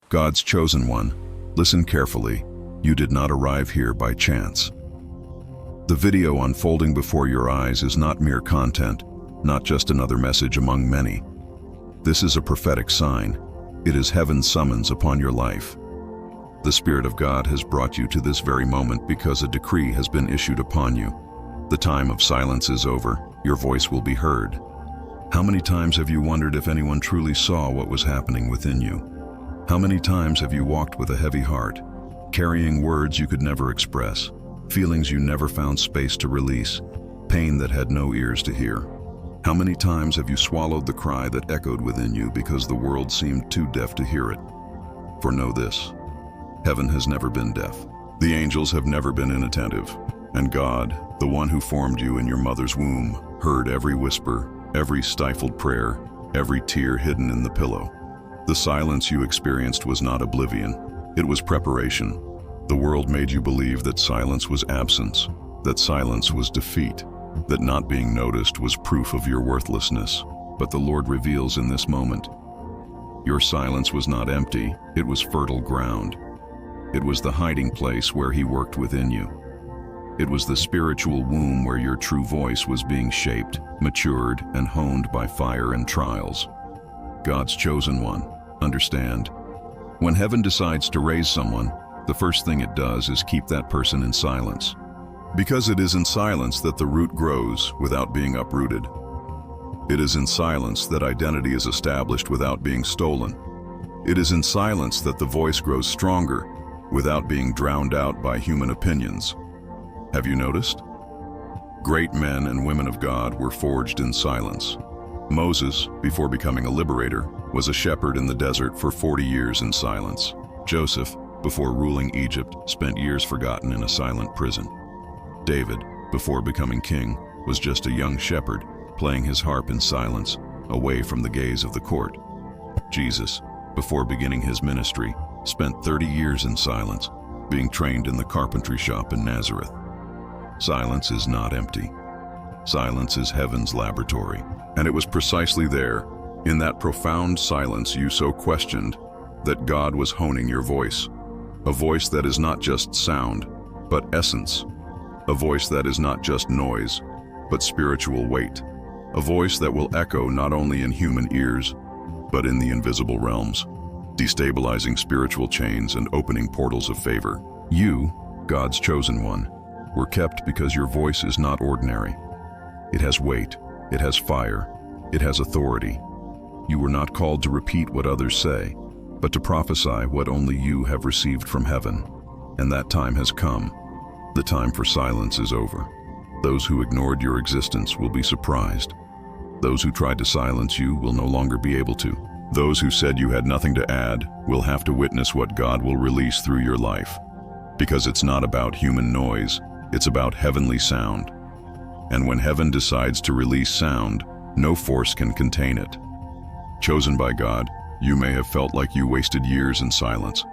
God's chosen one, listen carefully. You did not arrive here by chance. The video unfolding before your eyes is not mere content, not just another message among many. This is a prophetic sign. It is heaven's summons upon your life. The Spirit of God has brought you to this very moment because a decree has been issued upon you. The time of silence is over. Your voice will be heard. How many times have you wondered if anyone truly saw what was happening within you? How many times have you walked with a heavy heart, carrying words you could never express, feelings you never found space to release, pain that had no ears to hear? How many times have you swallowed the cry that echoed within you because the world seemed too deaf to hear it? For know this, heaven has never been deaf. The angels have never been inattentive. And God, the one who formed you in your mother's womb, heard every whisper, every stifled prayer, every tear hidden in the pillow. The silence you experienced was not oblivion, it was preparation. The world made you believe that silence was absence, that silence was defeat, that not being noticed was proof of your worthlessness. But the Lord reveals in this moment, your silence was not empty, it was fertile ground. It was the hiding place where He worked within you. It was the spiritual womb where your true voice was being shaped, matured, and honed by fire and trials. God's chosen one, understand. When heaven decides to raise someone, the first thing it does is keep that person in silence. Because it is in silence that the root grows without being uprooted. It is in silence that identity is established without being stolen. It is in silence that the voice grows stronger without being drowned out by human opinions. Have you noticed? Great men and women of God were forged in silence. Moses, before becoming a liberator, was a shepherd in the desert for 40 years in silence. Joseph, before ruling Egypt, spent years forgotten in a silent prison. David, before becoming king, was just a young shepherd, playing his harp in silence, away from the gaze of the court. Jesus, before beginning his ministry, spent 30 years in silence, being trained in the carpentry shop in Nazareth. Silence is not empty. Silence is heaven's laboratory. And it was precisely there, in that profound silence you so questioned, that God was honing your voice. A voice that is not just sound, but essence. A voice that is not just noise, but spiritual weight. A voice that will echo not only in human ears, but in the invisible realms, destabilizing spiritual chains and opening portals of favor. You, God's chosen one, were kept because your voice is not ordinary. It has weight, it has fire, it has authority. You were not called to repeat what others say, but to prophesy what only you have received from heaven. And that time has come. The time for silence is over. Those who ignored your existence will be surprised. Those who tried to silence you will no longer be able to. Those who said you had nothing to add will have to witness what God will release through your life. Because it's not about human noise, it's about heavenly sound. And when heaven decides to release sound, no force can contain it. Chosen by God, you may have felt like you wasted years in silence.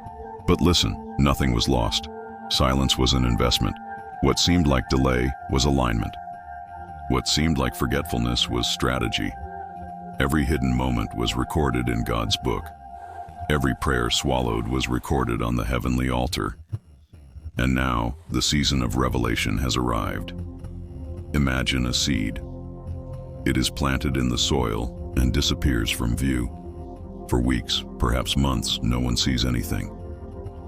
But listen, nothing was lost. Silence was an investment. What seemed like delay was alignment. What seemed like forgetfulness was strategy. Every hidden moment was recorded in God's book. Every prayer swallowed was recorded on the heavenly altar. And now, the season of revelation has arrived. Imagine a seed. It is planted in the soil and disappears from view. For weeks, perhaps months, no one sees anything.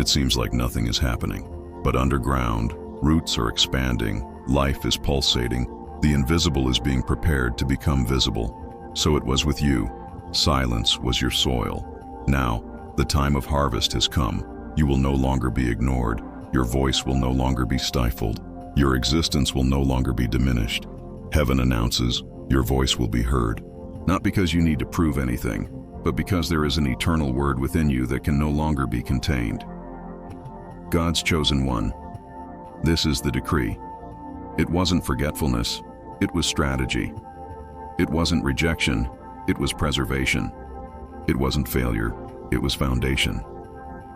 It seems like nothing is happening. But underground, roots are expanding, life is pulsating, the invisible is being prepared to become visible. So it was with you. Silence was your soil. Now, the time of harvest has come. You will no longer be ignored. Your voice will no longer be stifled. Your existence will no longer be diminished. Heaven announces, your voice will be heard. Not because you need to prove anything, but because there is an eternal word within you that can no longer be contained. God's chosen one. This is the decree. It wasn't forgetfulness, it was strategy. It wasn't rejection, it was preservation. It wasn't failure, it was foundation.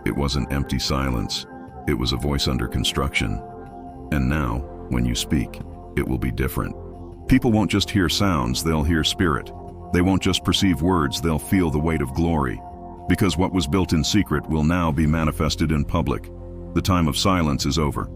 It wasn't empty silence, it was a voice under construction. And now, when you speak, it will be different. People won't just hear sounds, they'll hear spirit. They won't just perceive words, they'll feel the weight of glory. Because what was built in secret will now be manifested in public. The time of silence is over.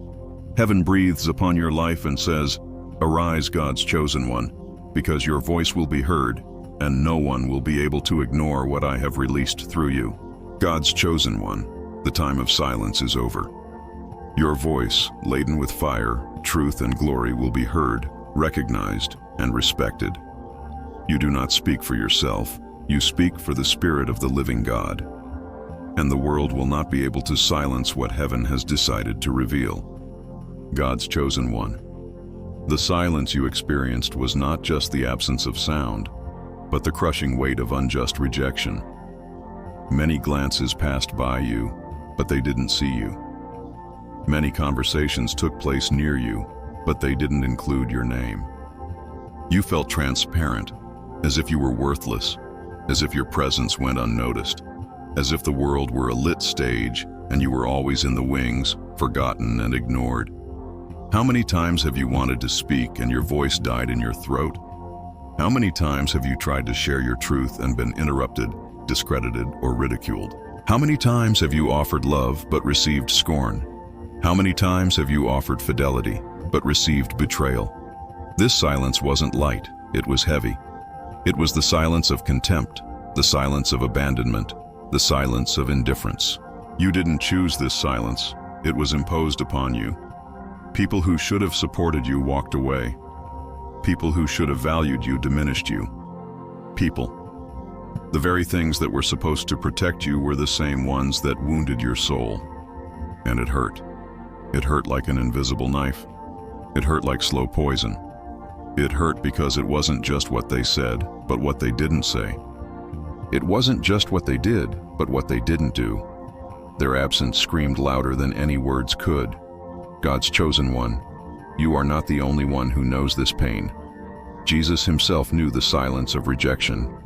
Heaven breathes upon your life and says, "Arise, God's chosen one, because your voice will be heard, and no one will be able to ignore what I have released through you." God's chosen one, the time of silence is over. Your voice, laden with fire, truth, and glory, will be heard, recognized, and respected. You do not speak for yourself, you speak for the Spirit of the living God. And the world will not be able to silence what heaven has decided to reveal. God's chosen one. The silence you experienced was not just the absence of sound, but the crushing weight of unjust rejection. Many glances passed by you, but they didn't see you. Many conversations took place near you, but they didn't include your name. You felt transparent, as if you were worthless, as if your presence went unnoticed, as if the world were a lit stage and you were always in the wings, forgotten and ignored. How many times have you wanted to speak and your voice died in your throat? How many times have you tried to share your truth and been interrupted, discredited, or ridiculed? How many times have you offered love but received scorn? How many times have you offered fidelity but received betrayal? This silence wasn't light, it was heavy. It was the silence of contempt, the silence of abandonment, the silence of indifference. You didn't choose this silence, it was imposed upon you. People who should have supported you walked away. People who should have valued you diminished you. People. The very things that were supposed to protect you were the same ones that wounded your soul. And it hurt. It hurt like an invisible knife. It hurt like slow poison. It hurt because it wasn't just what they said, but what they didn't say. It wasn't just what they did, but what they didn't do. Their absence screamed louder than any words could. God's chosen one, you are not the only one who knows this pain. Jesus himself knew the silence of rejection.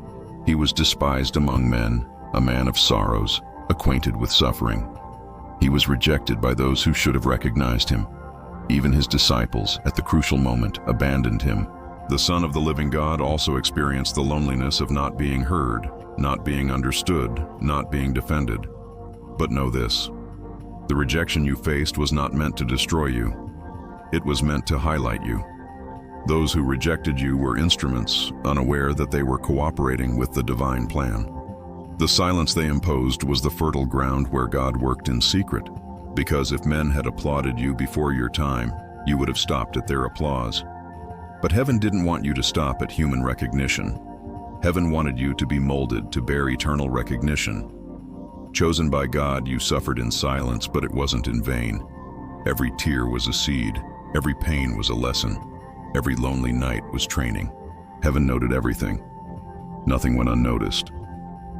He was despised among men, a man of sorrows, acquainted with suffering. He was rejected by those who should have recognized him. Even his disciples, at the crucial moment, abandoned him. The Son of the living God also experienced the loneliness of not being heard, not being understood, not being defended. But know this, the rejection you faced was not meant to destroy you. It was meant to highlight you. Those who rejected you were instruments, unaware that they were cooperating with the divine plan. The silence they imposed was the fertile ground where God worked in secret, because if men had applauded you before your time, you would have stopped at their applause. But heaven didn't want you to stop at human recognition. Heaven wanted you to be molded to bear eternal recognition. Chosen by God, you suffered in silence, but it wasn't in vain. Every tear was a seed, every pain was a lesson, every lonely night was training. Heaven noted everything. Nothing went unnoticed.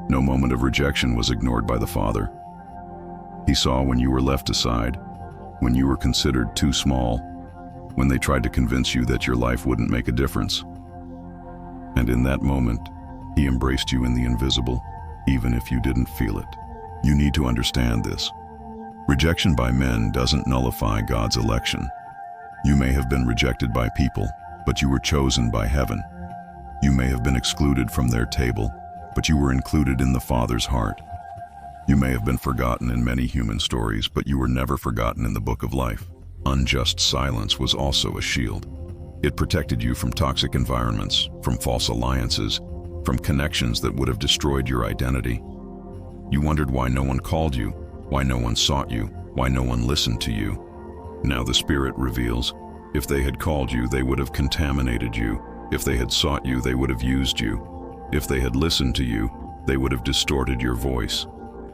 No moment of rejection was ignored by the Father. He saw when you were left aside, when you were considered too small, when they tried to convince you that your life wouldn't make a difference. And in that moment, he embraced you in the invisible, even if you didn't feel it. You need to understand this. Rejection by men doesn't nullify God's election. You may have been rejected by people, but you were chosen by heaven. You may have been excluded from their table, but you were included in the Father's heart. You may have been forgotten in many human stories, but you were never forgotten in the book of life. Unjust silence was also a shield. It protected you from toxic environments, from false alliances, from connections that would have destroyed your identity. You wondered why no one called you, why no one sought you, why no one listened to you. Now the Spirit reveals, if they had called you, they would have contaminated you. If they had sought you, they would have used you. If they had listened to you, they would have distorted your voice.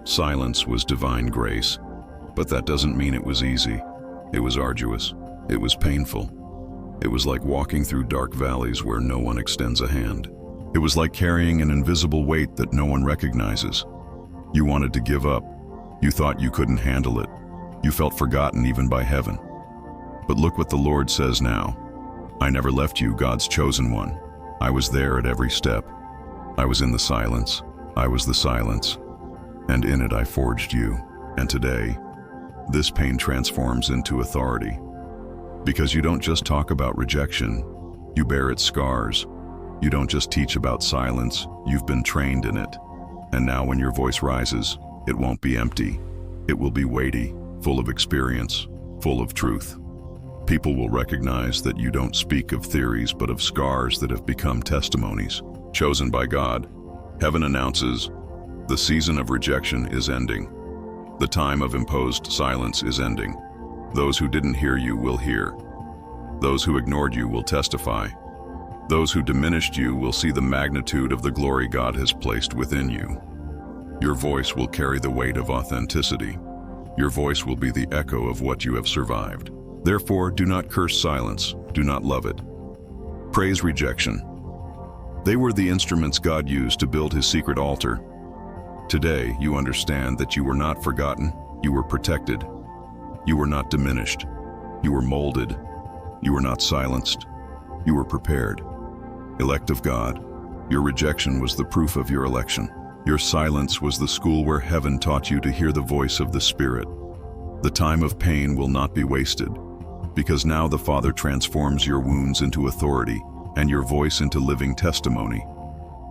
Silence was divine grace, but that doesn't mean it was easy. It was arduous. It was painful. It was like walking through dark valleys where no one extends a hand. It was like carrying an invisible weight that no one recognizes. You wanted to give up. You thought you couldn't handle it. You felt forgotten even by heaven. But look what the Lord says now. I never left you, God's chosen one. I was there at every step. I was in the silence. I was the silence. And in it I forged you. And today, this pain transforms into authority. Because you don't just talk about rejection, you bear its scars. You don't just teach about silence, you've been trained in it. And now when your voice rises, it won't be empty. It will be weighty, full of experience, full of truth. People will recognize that you don't speak of theories but of scars that have become testimonies. Chosen by God, heaven announces, the season of rejection is ending. The time of imposed silence is ending. Those who didn't hear you will hear. Those who ignored you will testify. Those who diminished you will see the magnitude of the glory God has placed within you. Your voice will carry the weight of authenticity. Your voice will be the echo of what you have survived. Therefore, do not curse silence. Do not love it. Praise rejection. They were the instruments God used to build his secret altar. Today, you understand that you were not forgotten. You were protected. You were not diminished. You were molded. You were not silenced. You were prepared. Elect of God, your rejection was the proof of your election. Your silence was the school where heaven taught you to hear the voice of the Spirit. The time of pain will not be wasted, because now the Father transforms your wounds into authority and your voice into living testimony.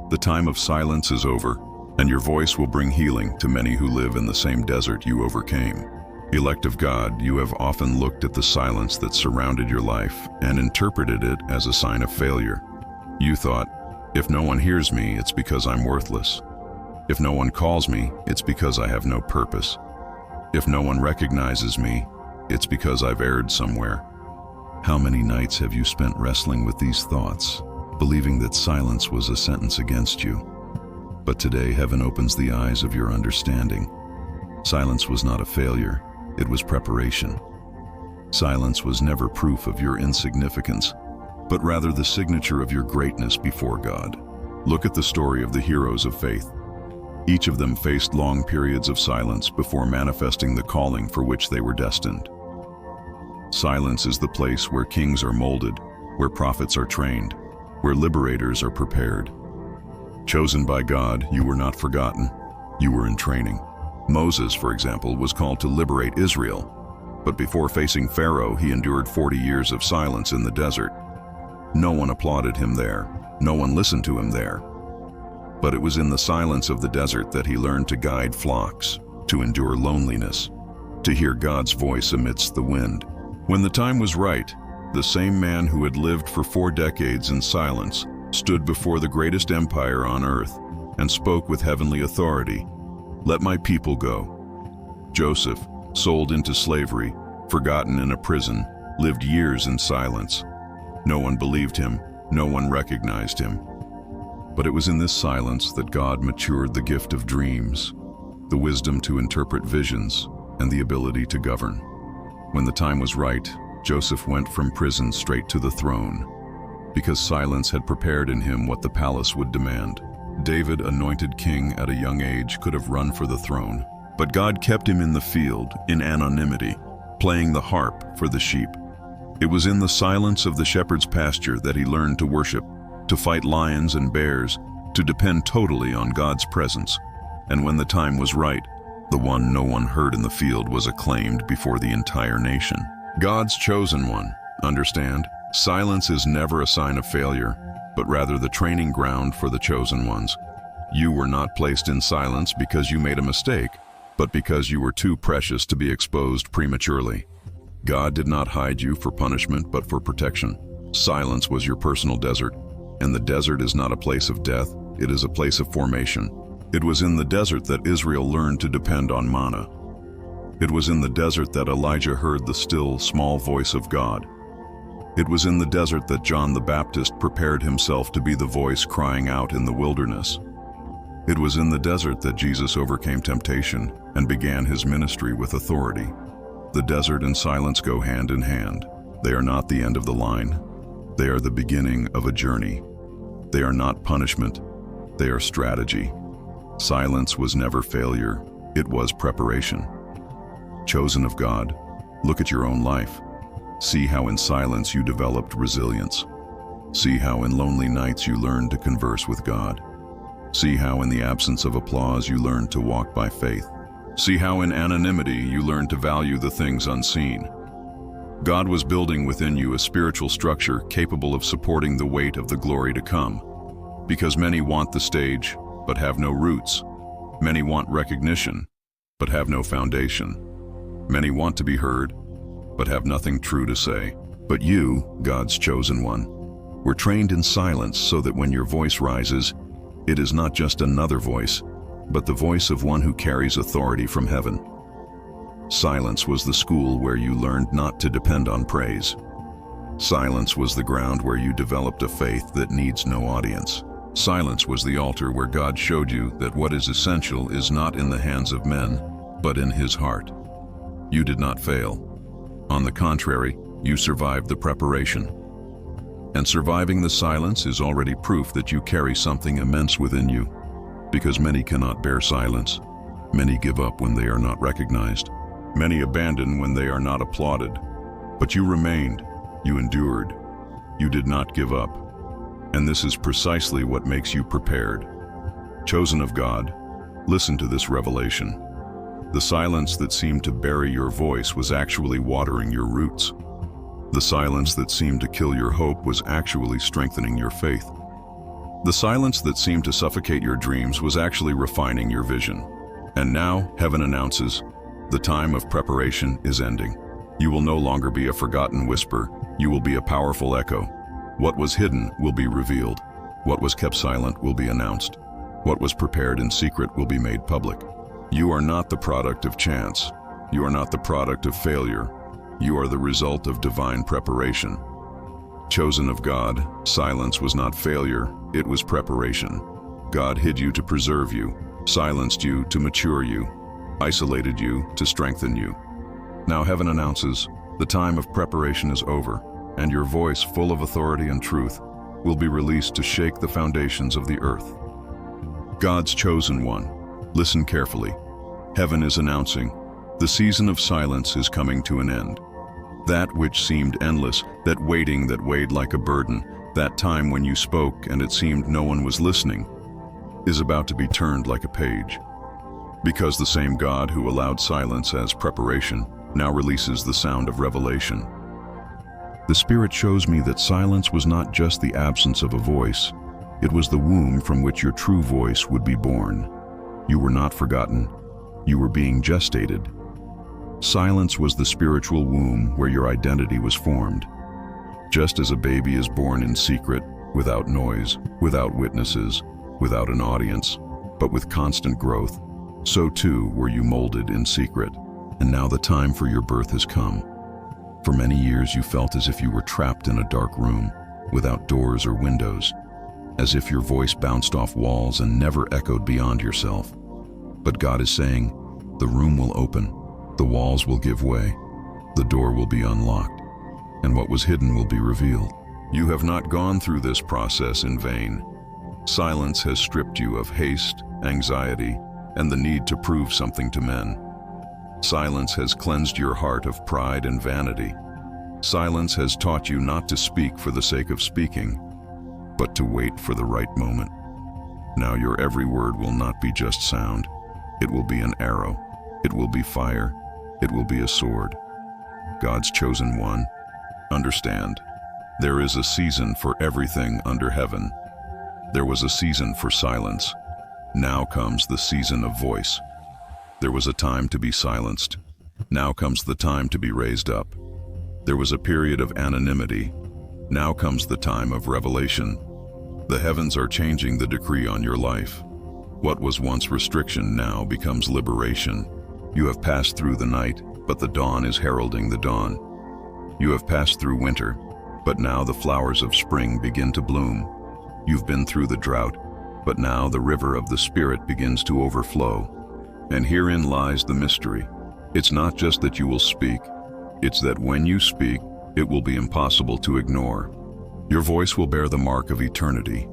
The time of silence is over, and your voice will bring healing to many who live in the same desert you overcame. Elect of God, you have often looked at the silence that surrounded your life and interpreted it as a sign of failure. You thought, if no one hears me, it's because I'm worthless. If no one calls me, it's because I have no purpose. If no one recognizes me, it's because I've erred somewhere. How many nights have you spent wrestling with these thoughts, believing that silence was a sentence against you? But today, heaven opens the eyes of your understanding. Silence was not a failure, it was preparation. Silence was never proof of your insignificance, but rather the signature of your greatness before God. Look at the story of the heroes of faith. Each of them faced long periods of silence before manifesting the calling for which they were destined. Silence is the place where kings are molded, where prophets are trained, where liberators are prepared. Chosen by God, you were not forgotten. You were in training. Moses, for example, was called to liberate Israel, but before facing Pharaoh, he endured 40 years of silence in the desert. No one applauded him there. No one listened to him there. But it was in the silence of the desert that he learned to guide flocks, to endure loneliness, to hear God's voice amidst the wind. When the time was right, the same man who had lived for 4 decades in silence stood before the greatest empire on earth and spoke with heavenly authority, "Let my people go." Joseph, sold into slavery, forgotten in a prison, lived years in silence. No one believed him, no one recognized him. But it was in this silence that God matured the gift of dreams, the wisdom to interpret visions, and the ability to govern. When the time was right, Joseph went from prison straight to the throne, because silence had prepared in him what the palace would demand. David, anointed king at a young age, could have run for the throne, but God kept him in the field, in anonymity, playing the harp for the sheep. It was in the silence of the shepherd's pasture that he learned to worship, to fight lions and bears, to depend totally on God's presence. And when the time was right, the one no one heard in the field was acclaimed before the entire nation. God's chosen one. Understand, silence is never a sign of failure, but rather the training ground for the chosen ones. You were not placed in silence because you made a mistake, but because you were too precious to be exposed prematurely. God did not hide you for punishment, but for protection. Silence was your personal desert, and the desert is not a place of death, it is a place of formation. It was in the desert that Israel learned to depend on manna. It was in the desert that Elijah heard the still, small voice of God. It was in the desert that John the Baptist prepared himself to be the voice crying out in the wilderness. It was in the desert that Jesus overcame temptation and began his ministry with authority. The desert and silence go hand in hand. They are not the end of the line. They are the beginning of a journey. They are not punishment. They are strategy. Silence was never failure. It was preparation. Chosen of God, look at your own life. See how in silence you developed resilience. See how in lonely nights you learned to converse with God. See how in the absence of applause you learned to walk by faith. See how in anonymity you learned to value the things unseen. God was building within you a spiritual structure capable of supporting the weight of the glory to come. Because many want the stage, but have no roots. Many want recognition, but have no foundation. Many want to be heard, but have nothing true to say. But you, God's chosen one, were trained in silence so that when your voice rises, it is not just another voice, but the voice of one who carries authority from heaven. Silence was the school where you learned not to depend on praise. Silence was the ground where you developed a faith that needs no audience. Silence was the altar where God showed you that what is essential is not in the hands of men, but in His heart. You did not fail. On the contrary, you survived the preparation. And surviving the silence is already proof that you carry something immense within you, because many cannot bear silence. Many give up when they are not recognized. Many abandon when they are not applauded. But you remained, you endured, you did not give up. And this is precisely what makes you prepared. Chosen of God, listen to this revelation. The silence that seemed to bury your voice was actually watering your roots. The silence that seemed to kill your hope was actually strengthening your faith. The silence that seemed to suffocate your dreams was actually refining your vision. And now, heaven announces, the time of preparation is ending. You will no longer be a forgotten whisper, you will be a powerful echo. What was hidden will be revealed. What was kept silent will be announced. What was prepared in secret will be made public. You are not the product of chance. You are not the product of failure. You are the result of divine preparation. Chosen of God, silence was not failure, it was preparation. God hid you to preserve you, silenced you to mature you, isolated you to strengthen you. Now heaven announces, the time of preparation is over, and your voice, full of authority and truth, will be released to shake the foundations of the earth. God's chosen one, listen carefully. Heaven is announcing, the season of silence is coming to an end. That which seemed endless, that waiting that weighed like a burden, that time when you spoke and it seemed no one was listening, is about to be turned like a page. Because the same God who allowed silence as preparation now releases the sound of revelation. The Spirit shows me that silence was not just the absence of a voice, it was the womb from which your true voice would be born. You were not forgotten. You were being gestated. Silence was the spiritual womb where your identity was formed. Just as a baby is born in secret, without noise, without witnesses, without an audience, but with constant growth, so too were you molded in secret. And now the time for your birth has come. For many years you felt as if you were trapped in a dark room, without doors or windows, as if your voice bounced off walls and never echoed beyond yourself. But God is saying, the room will open, the walls will give way, the door will be unlocked, and what was hidden will be revealed. You have not gone through this process in vain. Silence has stripped you of haste, anxiety, and the need to prove something to men. Silence has cleansed your heart of pride and vanity. Silence has taught you not to speak for the sake of speaking, but to wait for the right moment. Now your every word will not be just sound. It will be an arrow. It will be fire. It will be a sword. God's chosen one, understand, there is a season for everything under heaven. There was a season for silence. Now comes the season of voice. There was a time to be silenced. Now comes the time to be raised up. There was a period of anonymity. Now comes the time of revelation. The heavens are changing the decree on your life. What was once restriction now becomes liberation. You have passed through the night, but the dawn is heralding the dawn. You have passed through winter, but now the flowers of spring begin to bloom. You've been through the drought, but now the river of the Spirit begins to overflow. And herein lies the mystery. It's not just that you will speak, it's that when you speak, it will be impossible to ignore. Your voice will bear the mark of eternity.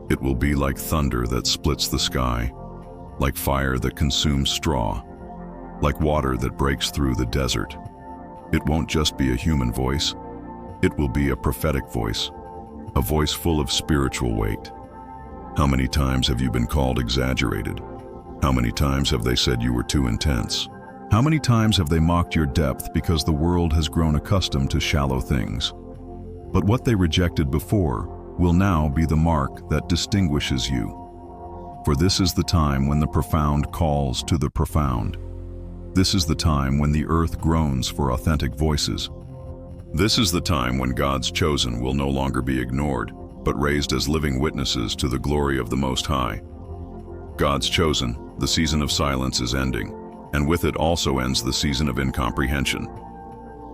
It will be like thunder that splits the sky, like fire that consumes straw, like water that breaks through the desert. It won't just be a human voice, it will be a prophetic voice, a voice full of spiritual weight. How many times have you been called exaggerated? How many times have they said you were too intense? How many times have they mocked your depth because the world has grown accustomed to shallow things? But what they rejected before will now be the mark that distinguishes you. For this is the time when the profound calls to the profound. This is the time when the earth groans for authentic voices. This is the time when God's chosen will no longer be ignored, but raised as living witnesses to the glory of the Most High. God's chosen, the season of silence is ending, and with it also ends the season of incomprehension.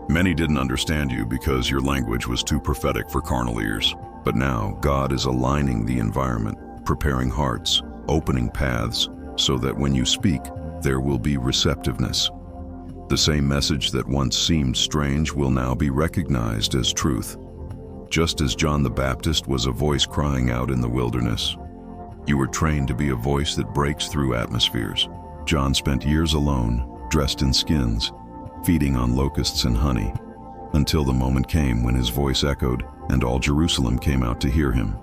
Many didn't understand you because your language was too prophetic for carnal ears. But now God is aligning the environment, preparing hearts, opening paths, so that when you speak, there will be receptiveness. The same message that once seemed strange will now be recognized as truth. Just as John the Baptist was a voice crying out in the wilderness, you were trained to be a voice that breaks through atmospheres. John spent years alone, dressed in skins, feeding on locusts and honey, until the moment came when his voice echoed and all Jerusalem came out to hear him.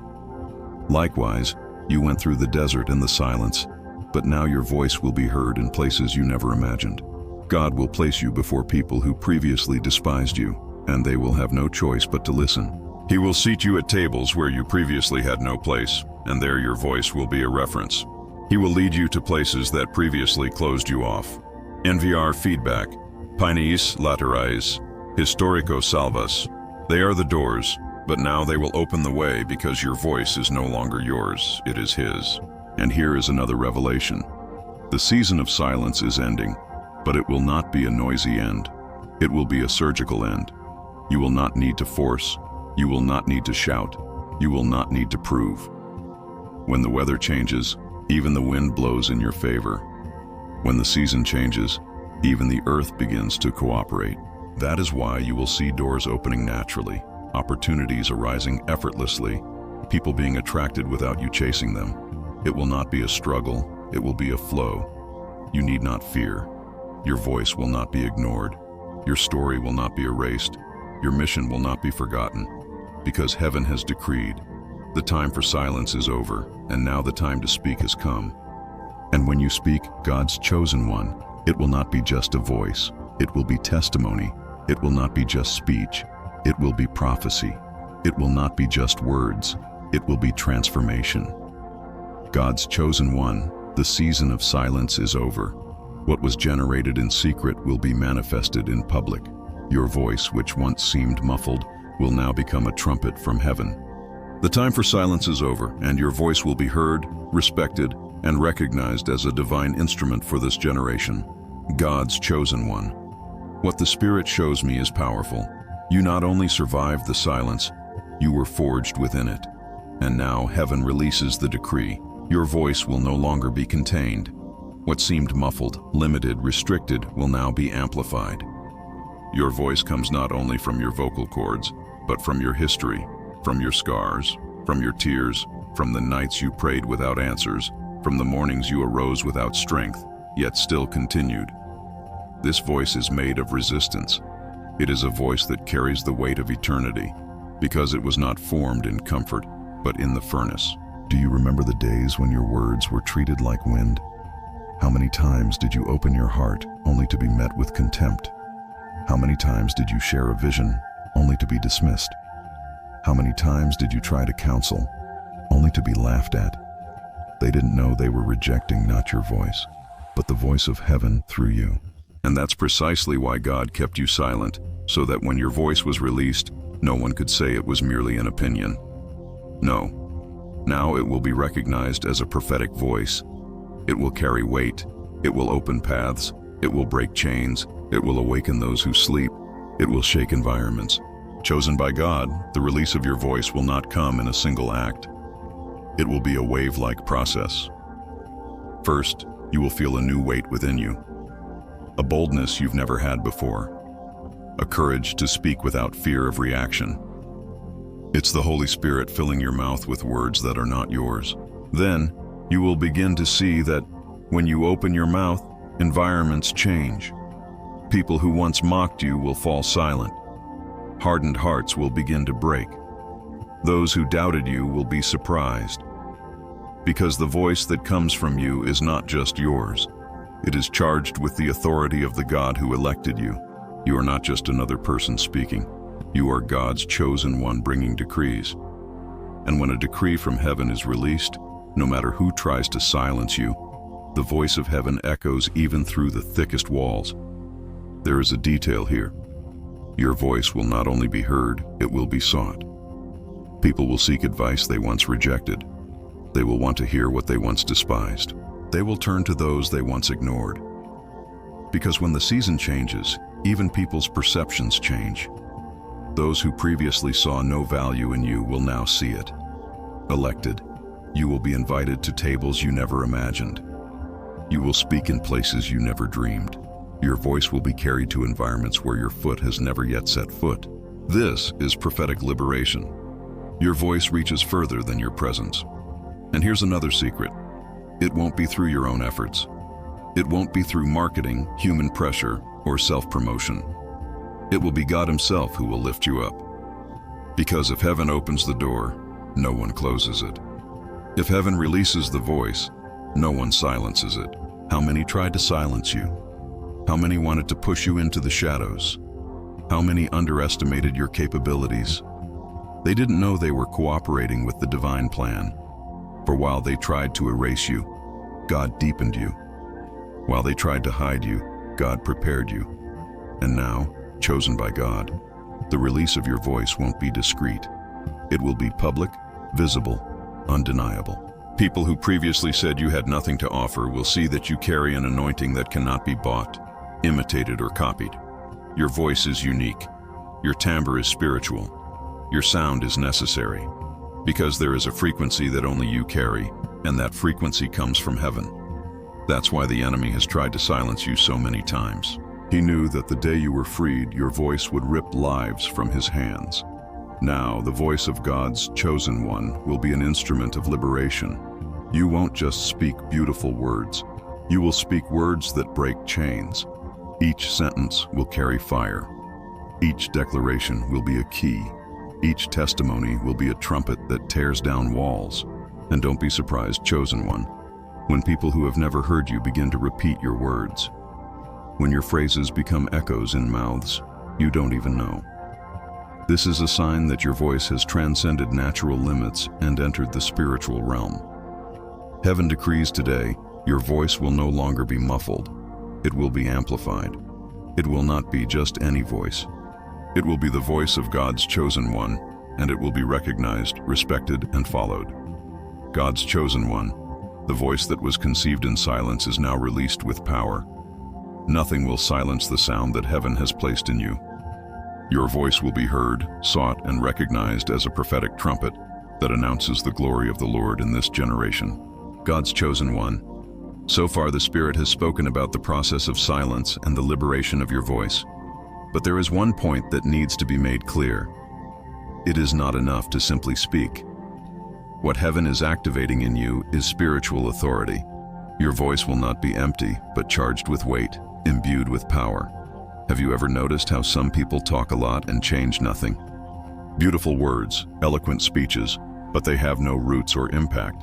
Likewise, you went through the desert and the silence, but now your voice will be heard in places you never imagined. God will place you before people who previously despised you, and they will have no choice but to listen. He will seat you at tables where you previously had no place, and there your voice will be a reference. He will lead you to places that previously closed you off. Enviar feedback, Pines laterais, Historico salvas. They are the doors, but now they will open the way because your voice is no longer yours, it is His. And here is another revelation. The season of silence is ending, but it will not be a noisy end. It will be a surgical end. You will not need to force. You will not need to shout. You will not need to prove. When the weather changes, even the wind blows in your favor. When the season changes, even the earth begins to cooperate. That is why you will see doors opening naturally, opportunities arising effortlessly, people being attracted without you chasing them. It will not be a struggle, it will be a flow. You need not fear. Your voice will not be ignored. Your story will not be erased. Your mission will not be forgotten. Because heaven has decreed, the time for silence is over, and now the time to speak has come. And when you speak, God's chosen one, it will not be just a voice. It will be testimony. It will not be just speech. It will be prophecy. It will not be just words. It will be transformation. God's chosen one, the season of silence is over. What was generated in secret will be manifested in public. Your voice, which once seemed muffled, will now become a trumpet from heaven. The time for silence is over, and your voice will be heard, respected, and recognized as a divine instrument for this generation. God's chosen one. What the Spirit shows me is powerful. You not only survived the silence, you were forged within it. And now heaven releases the decree. Your voice will no longer be contained. What seemed muffled, limited, restricted will now be amplified. Your voice comes not only from your vocal cords, but from your history, from your scars, from your tears, from the nights you prayed without answers, from the mornings you arose without strength, yet still continued. This voice is made of resistance. It is a voice that carries the weight of eternity, because it was not formed in comfort, but in the furnace. Do you remember the days when your words were treated like wind? How many times did you open your heart only to be met with contempt? How many times did you share a vision only to be dismissed? How many times did you try to counsel only to be laughed at? They didn't know they were rejecting not your voice, but the voice of heaven through you. And that's precisely why God kept you silent, so that when your voice was released, no one could say it was merely an opinion. No. Now it will be recognized as a prophetic voice. It will carry weight. It will open paths. It will break chains. It will awaken those who sleep. It will shake environments. Chosen by God, the release of your voice will not come in a single act. It will be a wave-like process. First, you will feel a new weight within you. A boldness you've never had before. A courage to speak without fear of reaction. It's the Holy Spirit filling your mouth with words that are not yours. Then, you will begin to see that when you open your mouth, environments change. People who once mocked you will fall silent. Hardened hearts will begin to break. Those who doubted you will be surprised. Because the voice that comes from you is not just yours. It is charged with the authority of the God who elected you. You are not just another person speaking. You are God's chosen one bringing decrees. And when a decree from heaven is released, No matter who tries to silence you, the voice of heaven echoes even through the thickest walls. There is a detail here. Your voice will not only be heard, it will be sought. People will seek advice they once rejected. They will want to hear what they once despised. They will turn to those they once ignored. Because when the season changes, even people's perceptions change. Those who previously saw no value in you will now see it. Elected, you will be invited to tables you never imagined. You will speak in places you never dreamed. Your voice will be carried to environments where your foot has never yet set foot. This is prophetic liberation. Your voice reaches further than your presence. And here's another secret. It won't be through your own efforts. It won't be through marketing, human pressure, or self-promotion. It will be God Himself who will lift you up. Because if heaven opens the door, no one closes it. If heaven releases the voice, no one silences it. How many tried to silence you? How many wanted to push you into the shadows? How many underestimated your capabilities? They didn't know they were cooperating with the divine plan. For while they tried to erase you, God deepened you. While they tried to hide you, God prepared you. And now, chosen by God, the release of your voice won't be discreet. It will be public, visible, undeniable. People who previously said you had nothing to offer will see that you carry an anointing that cannot be bought, imitated, or copied. Your voice is unique. Your timbre is spiritual. Your sound is necessary. Because there is a frequency that only you carry, and that frequency comes from heaven. That's why the enemy has tried to silence you so many times. He knew that the day you were freed, your voice would rip lives from his hands. Now, the voice of God's chosen one will be an instrument of liberation. You won't just speak beautiful words. You will speak words that break chains. Each sentence will carry fire. Each declaration will be a key. Each testimony will be a trumpet that tears down walls. And don't be surprised, chosen one, when people who have never heard you begin to repeat your words. When your phrases become echoes in mouths you don't even know. This is a sign that your voice has transcended natural limits and entered the spiritual realm. Heaven decrees today, your voice will no longer be muffled. It will be amplified. It will not be just any voice. It will be the voice of God's chosen one, and it will be recognized, respected, and followed. God's chosen one, the voice that was conceived in silence, is now released with power. Nothing will silence the sound that heaven has placed in you. Your voice will be heard, sought, and recognized as a prophetic trumpet that announces the glory of the Lord in this generation. God's chosen one. So far, the Spirit has spoken about the process of silence and the liberation of your voice. But there is one point that needs to be made clear. It is not enough to simply speak. What heaven is activating in you is spiritual authority. Your voice will not be empty, but charged with weight, imbued with power. Have you ever noticed how some people talk a lot and change nothing? Beautiful words, eloquent speeches, but they have no roots or impact.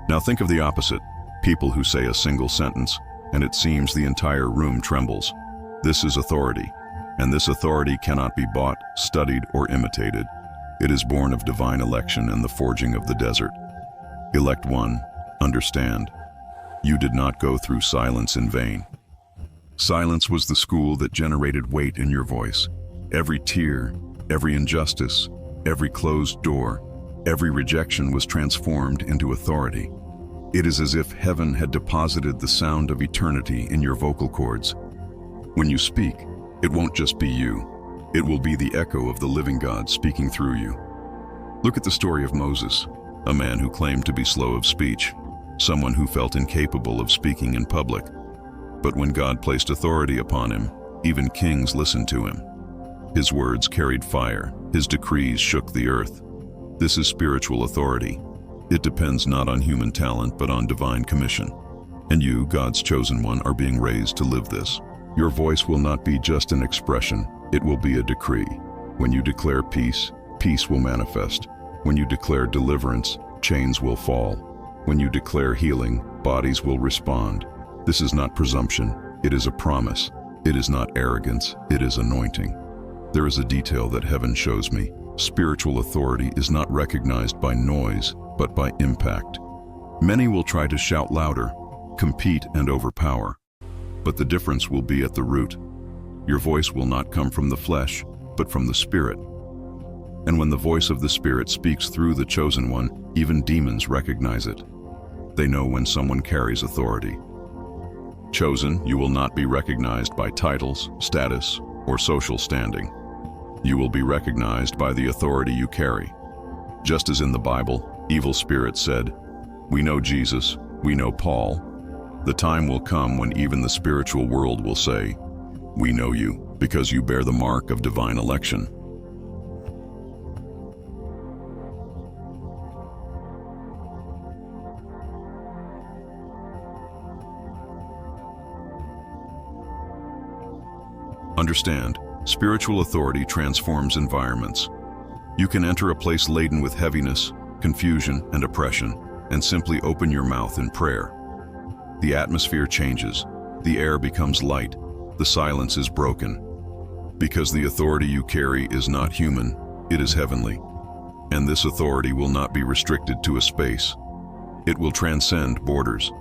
Now think of the opposite. People who say a single sentence, and it seems the entire room trembles. This is authority, and this authority cannot be bought, studied, or imitated. It is born of divine election and the forging of the desert. Elect one, understand. You did not go through silence in vain. Silence was the school that generated weight in your voice. Every tear, every injustice, every closed door, every rejection was transformed into authority. It is as if heaven had deposited the sound of eternity in your vocal cords. When you speak, it won't just be you. It will be the echo of the living God speaking through you. Look at the story of Moses, a man who claimed to be slow of speech, someone who felt incapable of speaking in public. But when God placed authority upon him, even kings listened to him. His words carried fire. His decrees shook the earth. This is spiritual authority. It depends not on human talent, but on divine commission. And you, God's chosen one, are being raised to live this. Your voice will not be just an expression. It will be a decree. When you declare peace, peace will manifest. When you declare deliverance, chains will fall. When you declare healing, bodies will respond. This is not presumption, it is a promise. It is not arrogance, it is anointing. There is a detail that heaven shows me. Spiritual authority is not recognized by noise, but by impact. Many will try to shout louder, compete and overpower, but the difference will be at the root. Your voice will not come from the flesh, but from the Spirit. And when the voice of the Spirit speaks through the chosen one, even demons recognize it. They know when someone carries authority. Chosen, you will not be recognized by titles, status, or social standing. You will be recognized by the authority you carry. Just as in the Bible, evil spirits said, "We know Jesus, we know Paul." The time will come when even the spiritual world will say, "We know you, because you bear the mark of divine election." Understand, spiritual authority transforms environments. You can enter a place laden with heaviness, confusion, and oppression, and simply open your mouth in prayer. The atmosphere changes, the air becomes light, the silence is broken. Because the authority you carry is not human, it is heavenly. And this authority will not be restricted to a space. It will transcend borders.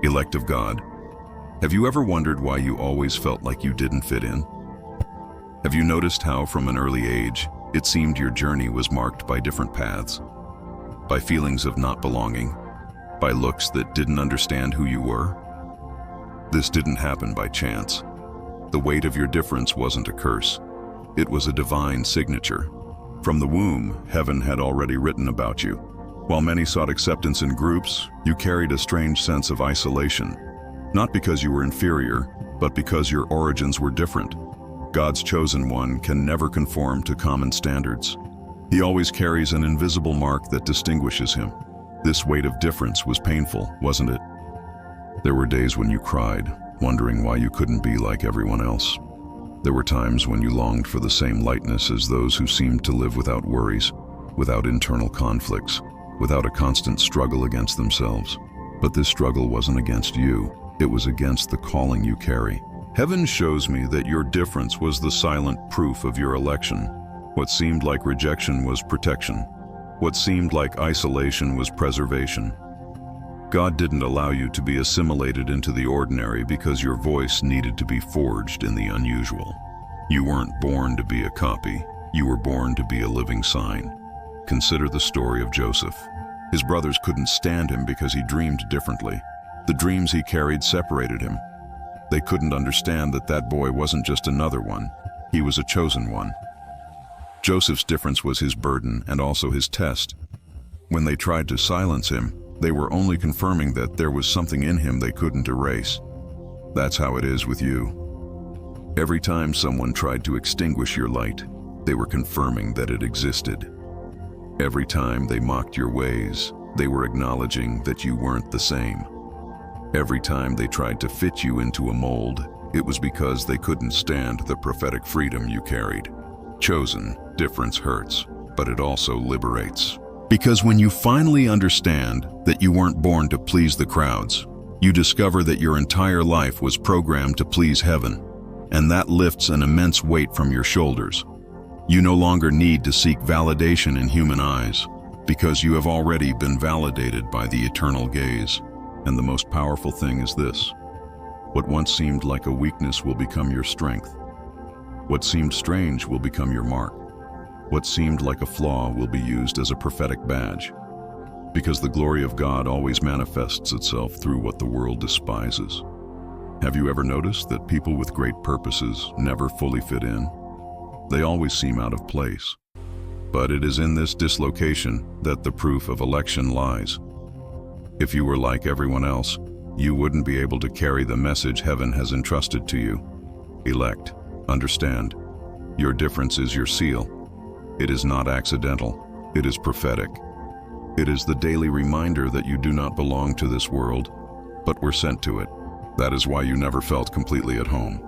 Elect of God, have you ever wondered why you always felt like you didn't fit in? Have you noticed how from an early age, it seemed your journey was marked by different paths? By feelings of not belonging? By looks that didn't understand who you were? This didn't happen by chance. The weight of your difference wasn't a curse. It was a divine signature. From the womb, heaven had already written about you. While many sought acceptance in groups, you carried a strange sense of isolation. Not because you were inferior, but because your origins were different. God's chosen one can never conform to common standards. He always carries an invisible mark that distinguishes him. This weight of difference was painful, wasn't it? There were days when you cried, wondering why you couldn't be like everyone else. There were times when you longed for the same lightness as those who seemed to live without worries, without internal conflicts, without a constant struggle against themselves. But this struggle wasn't against you, it was against the calling you carry. Heaven shows me that your difference was the silent proof of your election. What seemed like rejection was protection. What seemed like isolation was preservation. God didn't allow you to be assimilated into the ordinary because your voice needed to be forged in the unusual. You weren't born to be a copy, you were born to be a living sign. Consider the story of Joseph. His brothers couldn't stand him because he dreamed differently. The dreams he carried separated him. They couldn't understand that that boy wasn't just another one, he was a chosen one. Joseph's difference was his burden and also his test. When they tried to silence him, they were only confirming that there was something in him they couldn't erase. That's how it is with you. Every time someone tried to extinguish your light, they were confirming that it existed. Every time they mocked your ways, they were acknowledging that you weren't the same. Every time they tried to fit you into a mold, it was because they couldn't stand the prophetic freedom you carried. Chosen, difference hurts, but it also liberates. Because when you finally understand that you weren't born to please the crowds, you discover that your entire life was programmed to please heaven, and that lifts an immense weight from your shoulders. You no longer need to seek validation in human eyes, because you have already been validated by the eternal gaze. And the most powerful thing is this: what once seemed like a weakness will become your strength. What seemed strange will become your mark. What seemed like a flaw will be used as a prophetic badge. Because the glory of God always manifests itself through what the world despises. Have you ever noticed that people with great purposes never fully fit in? They always seem out of place. But it is in this dislocation that the proof of election lies. If you were like everyone else, you wouldn't be able to carry the message heaven has entrusted to you. Elect, understand, your difference is your seal. It is not accidental, it is prophetic. It is the daily reminder that you do not belong to this world, but were sent to it. That is why you never felt completely at home.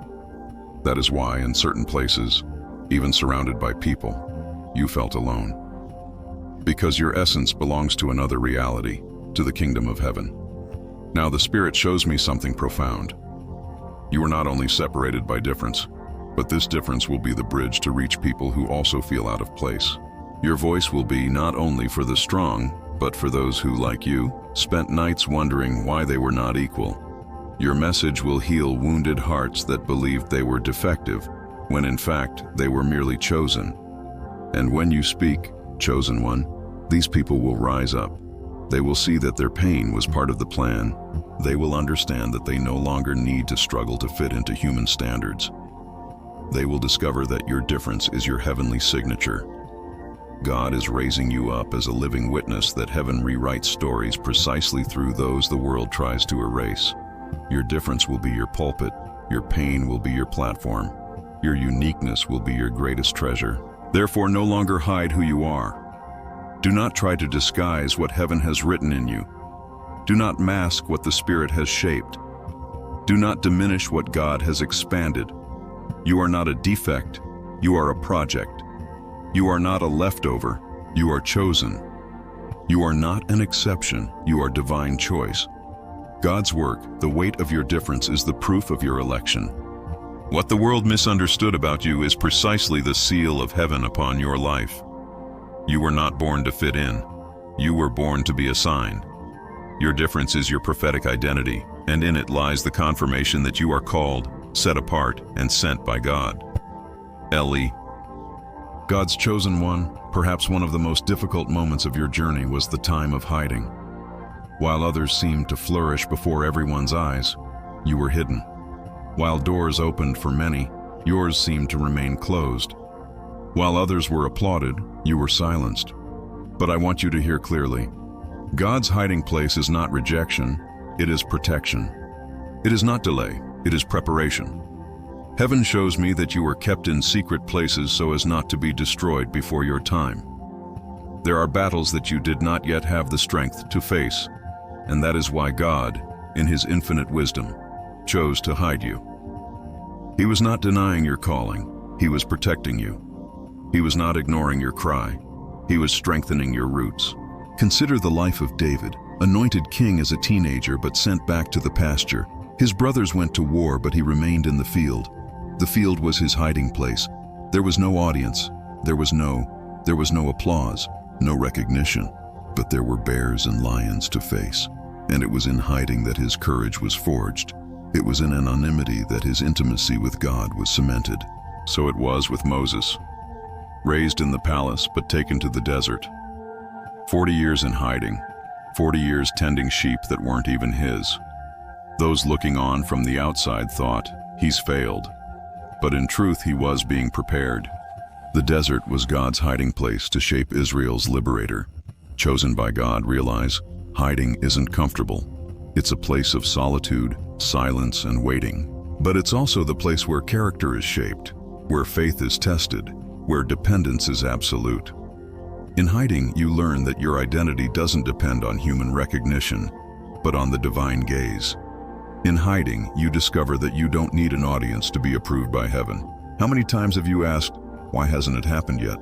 That is why in certain places, even surrounded by people, you felt alone. Because your essence belongs to another reality, to the kingdom of heaven. Now the Spirit shows me something profound. You are not only separated by difference, but this difference will be the bridge to reach people who also feel out of place. Your voice will be not only for the strong, but for those who, like you, spent nights wondering why they were not equal. Your message will heal wounded hearts that believed they were defective, when in fact they were merely chosen. And when you speak, chosen one, these people will rise up. They will see that their pain was part of the plan. They will understand that they no longer need to struggle to fit into human standards. They will discover that your difference is your heavenly signature. God is raising you up as a living witness that heaven rewrites stories precisely through those the world tries to erase. Your difference will be your pulpit, your pain will be your platform, your uniqueness will be your greatest treasure. Therefore, no longer hide who you are. Do not try to disguise what heaven has written in you. Do not mask what the Spirit has shaped. Do not diminish what God has expanded. You are not a defect, you are a project. You are not a leftover, you are chosen. You are not an exception, you are divine choice. God's work, the weight of your difference, is the proof of your election. What the world misunderstood about you is precisely the seal of heaven upon your life. You were not born to fit in. You were born to be assigned. Your difference is your prophetic identity, and in it lies the confirmation that you are called, set apart, and sent by God. Eli. God's chosen one, perhaps one of the most difficult moments of your journey was the time of hiding. While others seemed to flourish before everyone's eyes, you were hidden. While doors opened for many, yours seemed to remain closed. While others were applauded, you were silenced. But I want you to hear clearly. God's hiding place is not rejection, it is protection. It is not delay, it is preparation. Heaven shows me that you were kept in secret places so as not to be destroyed before your time. There are battles that you did not yet have the strength to face, and that is why God, in His infinite wisdom, chose to hide you. He was not denying your calling, He was protecting you. He was not ignoring your cry, He was strengthening your roots. Consider the life of David, anointed king as a teenager but sent back to the pasture. His brothers went to war, but he remained in the field. The field was his hiding place. There was no audience, there was no applause, no recognition, but there were bears and lions to face. And it was in hiding that his courage was forged. It was in anonymity that his intimacy with God was cemented. So it was with Moses. Raised in the palace, but taken to the desert. 40 years in hiding, 40 years tending sheep that weren't even his. Those looking on from the outside thought, he's failed. But in truth, he was being prepared. The desert was God's hiding place to shape Israel's liberator. Chosen by God, realize, hiding isn't comfortable. It's a place of solitude, silence, and waiting. But it's also the place where character is shaped, where faith is tested, where dependence is absolute. In hiding, you learn that your identity doesn't depend on human recognition, but on the divine gaze. In hiding, you discover that you don't need an audience to be approved by heaven. How many times have you asked, why hasn't it happened yet?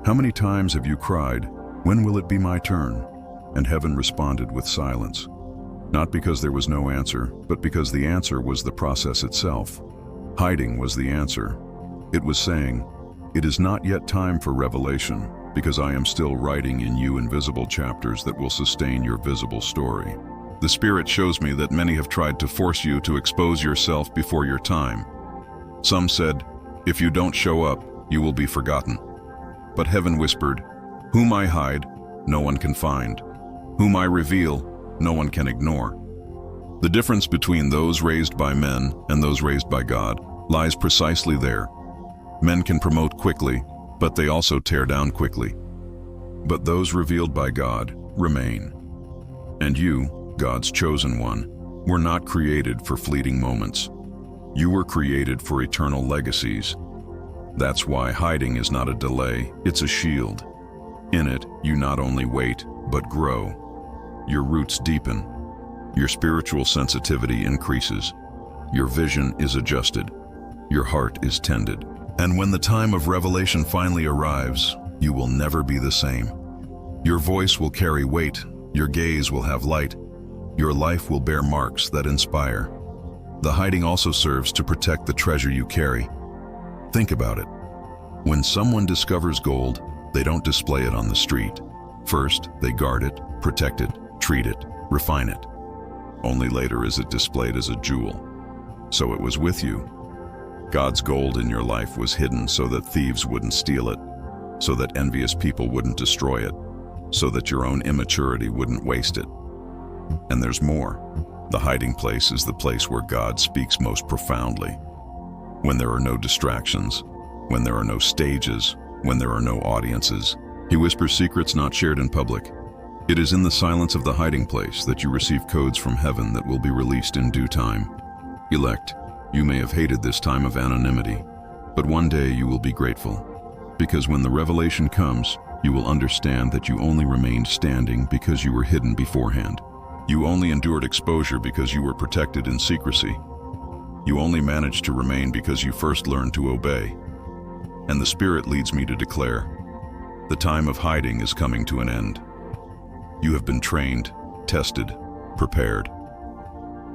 How many times have you cried, when will it be my turn? And heaven responded with silence. Not because there was no answer, but because the answer was the process itself. Hiding was the answer. It was saying, it is not yet time for revelation, because I am still writing in you invisible chapters that will sustain your visible story. The Spirit shows me that many have tried to force you to expose yourself before your time. Some said, if you don't show up, you will be forgotten. But heaven whispered, whom I hide, no one can find. Whom I reveal, no one can ignore. The difference between those raised by men and those raised by God lies precisely there. Men can promote quickly, but they also tear down quickly. But those revealed by God remain. And you, God's chosen one, were not created for fleeting moments. You were created for eternal legacies. That's why hiding is not a delay, it's a shield. In it, you not only wait, but grow. Your roots deepen. Your spiritual sensitivity increases. Your vision is adjusted. Your heart is tended. And when the time of revelation finally arrives, you will never be the same. Your voice will carry weight. Your gaze will have light. Your life will bear marks that inspire. The hiding also serves to protect the treasure you carry. Think about it. When someone discovers gold, they don't display it on the street. First, they guard it, protect it, treat it, refine it. Only later is it displayed as a jewel. So it was with you. God's gold in your life was hidden so that thieves wouldn't steal it, so that envious people wouldn't destroy it, so that your own immaturity wouldn't waste it. And there's more. The hiding place is the place where God speaks most profoundly. When there are no distractions, when there are no stages, when there are no audiences, He whispers secrets not shared in public. It is in the silence of the hiding place that you receive codes from heaven that will be released in due time. Elect, you may have hated this time of anonymity, but one day you will be grateful. Because when the revelation comes, you will understand that you only remained standing because you were hidden beforehand. You only endured exposure because you were protected in secrecy. You only managed to remain because you first learned to obey. And the Spirit leads me to declare, the time of hiding is coming to an end. You have been trained, tested, prepared.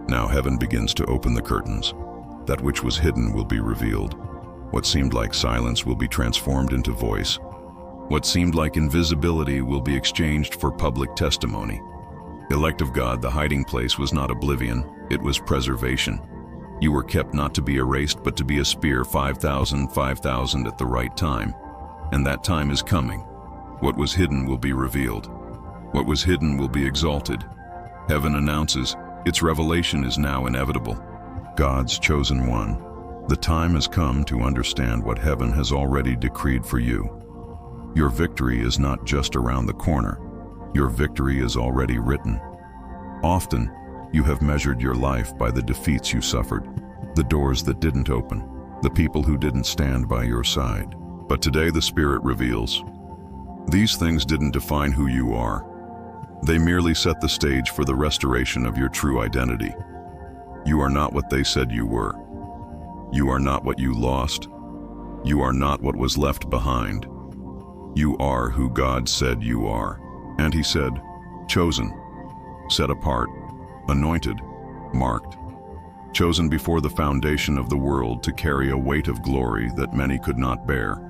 Now heaven begins to open the curtains. That which was hidden will be revealed. What seemed like silence will be transformed into voice. What seemed like invisibility will be exchanged for public testimony. Elect of God, the hiding place was not oblivion, it was preservation. You were kept not to be erased, but to be a spear 5,000 at the right time. And that time is coming. What was hidden will be revealed. What was hidden will be exalted. Heaven announces, its revelation is now inevitable. God's chosen one. The time has come to understand what heaven has already decreed for you. Your victory is not just around the corner. Your victory is already written. Often, you have measured your life by the defeats you suffered, the doors that didn't open, the people who didn't stand by your side. But today the Spirit reveals, these things didn't define who you are. They merely set the stage for the restoration of your true identity. You are not what they said you were. You are not what you lost. You are not what was left behind. You are who God said you are. And He said, chosen, set apart, anointed, marked, chosen before the foundation of the world to carry a weight of glory that many could not bear.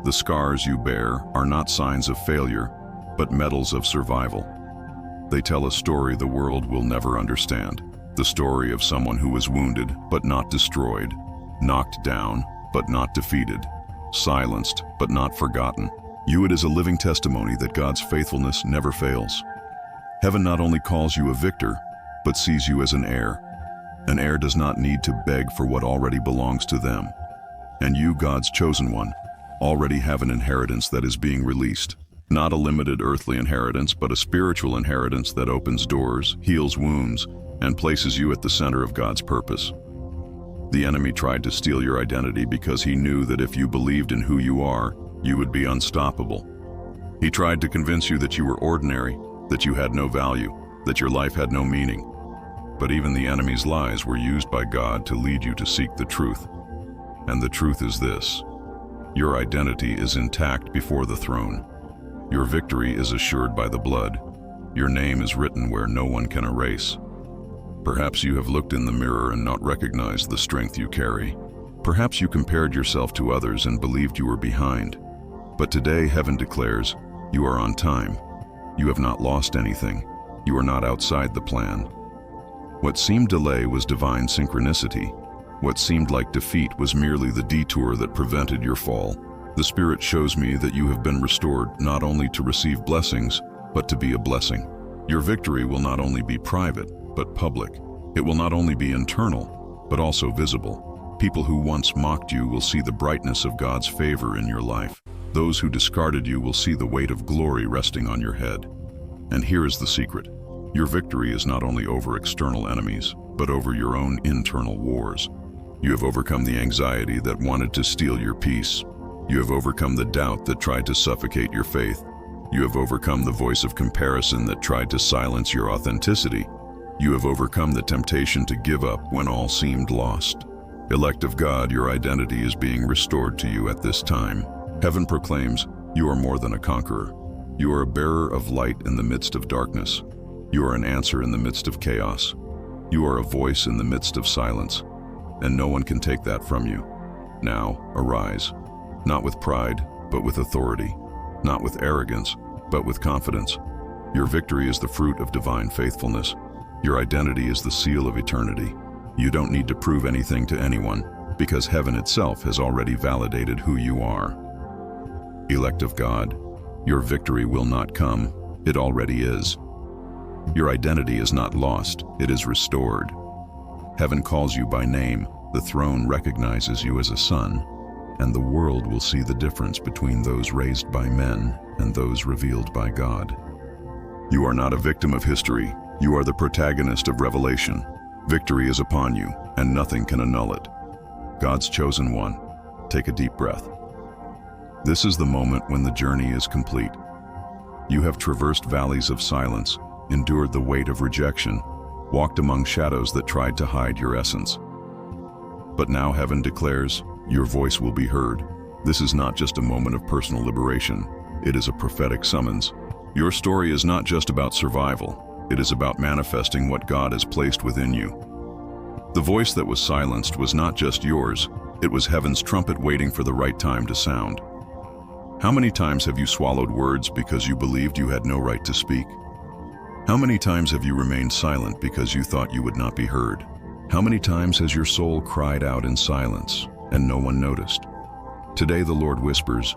The scars you bear are not signs of failure, but medals of survival. They tell a story the world will never understand. The story of someone who was wounded but not destroyed, knocked down but not defeated, silenced but not forgotten. You, it is a living testimony that God's faithfulness never fails. Heaven not only calls you a victor, but sees you as an heir. An heir does not need to beg for what already belongs to them. And you, God's chosen one, already have an inheritance that is being released. Not a limited earthly inheritance, but a spiritual inheritance that opens doors, heals wounds, and places you at the center of God's purpose. The enemy tried to steal your identity because he knew that if you believed in who you are, you would be unstoppable. He tried to convince you that you were ordinary, that you had no value, that your life had no meaning. But even the enemy's lies were used by God to lead you to seek the truth. And the truth is this: your identity is intact before the throne. Your victory is assured by the blood. Your name is written where no one can erase. Perhaps you have looked in the mirror and not recognized the strength you carry. Perhaps you compared yourself to others and believed you were behind. But today heaven declares, you are on time. You have not lost anything. You are not outside the plan. What seemed delay was divine synchronicity. What seemed like defeat was merely the detour that prevented your fall. The Spirit shows me that you have been restored not only to receive blessings, but to be a blessing. Your victory will not only be private, but public. It will not only be internal, but also visible. People who once mocked you will see the brightness of God's favor in your life. Those who discarded you will see the weight of glory resting on your head. And here is the secret. Your victory is not only over external enemies, but over your own internal wars. You have overcome the anxiety that wanted to steal your peace. You have overcome the doubt that tried to suffocate your faith. You have overcome the voice of comparison that tried to silence your authenticity. You have overcome the temptation to give up when all seemed lost. Elect of God, your identity is being restored to you at this time. Heaven proclaims, you are more than a conqueror. You are a bearer of light in the midst of darkness. You are an answer in the midst of chaos. You are a voice in the midst of silence, and no one can take that from you. Now, arise, not with pride, but with authority, not with arrogance, but with confidence. Your victory is the fruit of divine faithfulness. Your identity is the seal of eternity. You don't need to prove anything to anyone, because heaven itself has already validated who you are. Elect of God, your victory will not come, it already is. Your identity is not lost, it is restored. Heaven calls you by name, the throne recognizes you as a son, and the world will see the difference between those raised by men and those revealed by God. You are not a victim of history, you are the protagonist of revelation. Victory is upon you, and nothing can annul it. God's chosen one, take a deep breath. This is the moment when the journey is complete. You have traversed valleys of silence, endured the weight of rejection, walked among shadows that tried to hide your essence. But now heaven declares, your voice will be heard. This is not just a moment of personal liberation, it is a prophetic summons. Your story is not just about survival, it is about manifesting what God has placed within you. The voice that was silenced was not just yours, it was heaven's trumpet waiting for the right time to sound. How many times have you swallowed words because you believed you had no right to speak? How many times have you remained silent because you thought you would not be heard? How many times has your soul cried out in silence and no one noticed? Today the Lord whispers,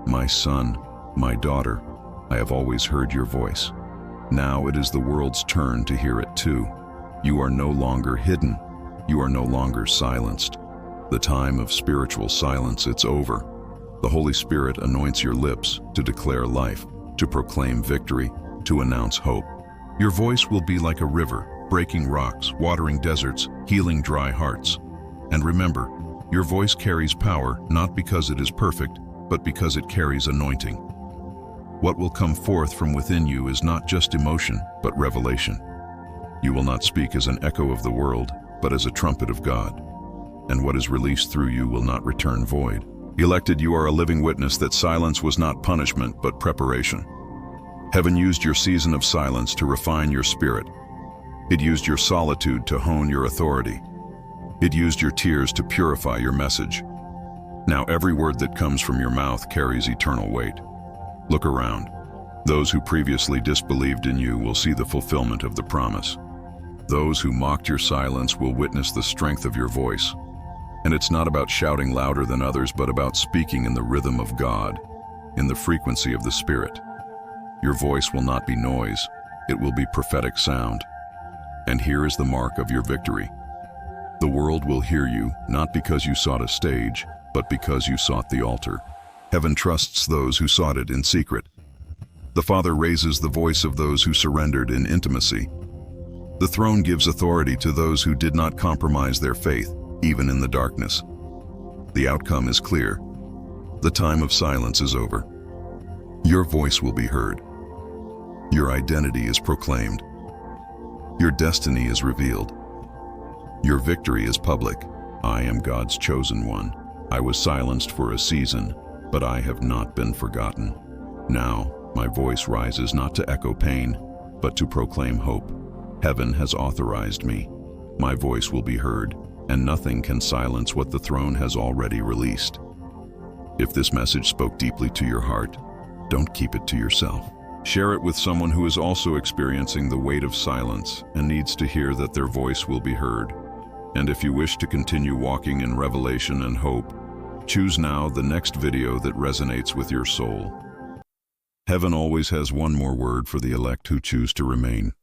my son, my daughter, I have always heard your voice. Now it is the world's turn to hear it too. You are no longer hidden. You are no longer silenced. The time of spiritual silence, it's over. The Holy Spirit anoints your lips to declare life, to proclaim victory, to announce hope. Your voice will be like a river, breaking rocks, watering deserts, healing dry hearts. And remember, your voice carries power not because it is perfect, but because it carries anointing. What will come forth from within you is not just emotion, but revelation. You will not speak as an echo of the world, but as a trumpet of God. And what is released through you will not return void. Elected, you are a living witness that silence was not punishment, but preparation. Heaven used your season of silence to refine your spirit. It used your solitude to hone your authority. It used your tears to purify your message. Now every word that comes from your mouth carries eternal weight. Look around. Those who previously disbelieved in you will see the fulfillment of the promise. Those who mocked your silence will witness the strength of your voice. And it's not about shouting louder than others, but about speaking in the rhythm of God, in the frequency of the Spirit. Your voice will not be noise, it will be prophetic sound. And here is the mark of your victory. The world will hear you, not because you sought a stage, but because you sought the altar. Heaven trusts those who sought it in secret. The Father raises the voice of those who surrendered in intimacy. The throne gives authority to those who did not compromise their faith, even in the darkness. The outcome is clear. The time of silence is over. Your voice will be heard. Your identity is proclaimed. Your destiny is revealed. Your victory is public. I am God's chosen one. I was silenced for a season, but I have not been forgotten. Now, my voice rises not to echo pain, but to proclaim hope. Heaven has authorized me. My voice will be heard, and nothing can silence what the throne has already released. If this message spoke deeply to your heart, don't keep it to yourself. Share it with someone who is also experiencing the weight of silence and needs to hear that their voice will be heard. And if you wish to continue walking in revelation and hope, choose now the next video that resonates with your soul. Heaven always has one more word for the elect who choose to remain.